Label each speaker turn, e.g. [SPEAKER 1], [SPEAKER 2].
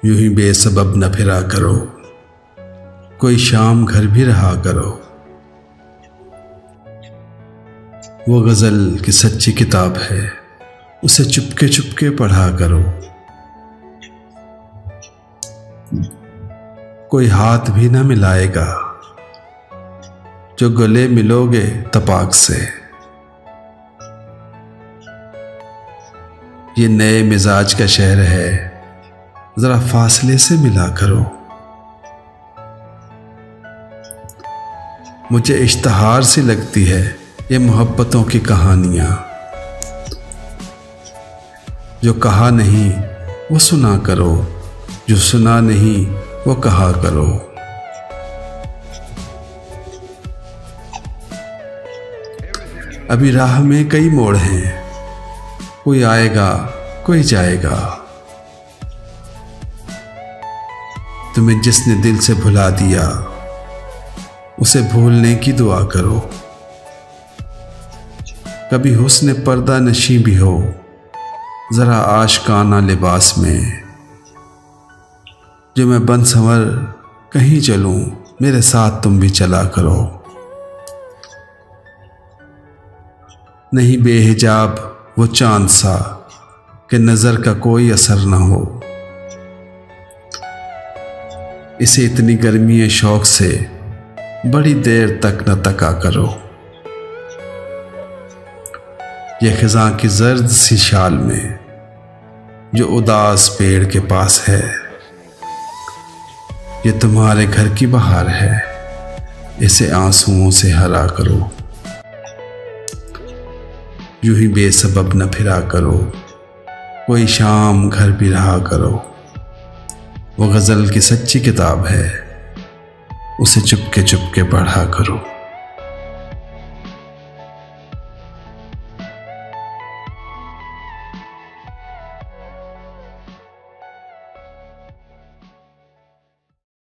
[SPEAKER 1] यूं ही बेसबब न फिरा करो, कोई शाम घर भी रहा करो। वो गज़ल की सच्ची किताब है, उसे चुपके चुपके पढ़ा करो। कोई हाथ भी न मिलाएगा, जो गले मिलोगे तपाक से। ये नए मिजाज का शहर है, जरा फासले से मिला करो। मुझे इश्तहार सी लगती है ये मोहब्बतों की कहानियां। जो कहा नहीं वो सुना करो, जो सुना नहीं वो कहा करो। अभी राह में कई मोड़ हैं, कोई आएगा कोई जाएगा। तुम्हें जिसने दिल से भुला दिया, उसे भूलने की दुआ करो। कभी हुस्न पर्दा नशी भी हो, जरा आशिकाना लिबास में। जो मैं बन संवर कहीं चलूं, मेरे साथ तुम भी चला करो। नहीं बेहिजाब वो चांद सा कि नजर का कोई असर ना हो। इसे इतनी गर्मी शौक से बड़ी देर तक न तका करो। ये खिज़ां की जर्द सी शाल में जो उदास पेड़ के पास है, ये तुम्हारे घर की बहार है, इसे आंसुओं से हरा करो। यूं ही बेसबब न फिरा करो, कोई शाम घर भी रहा करो। वो गज़ल की सच्ची किताब है, उसे चुपके चुपके पढ़ा करो।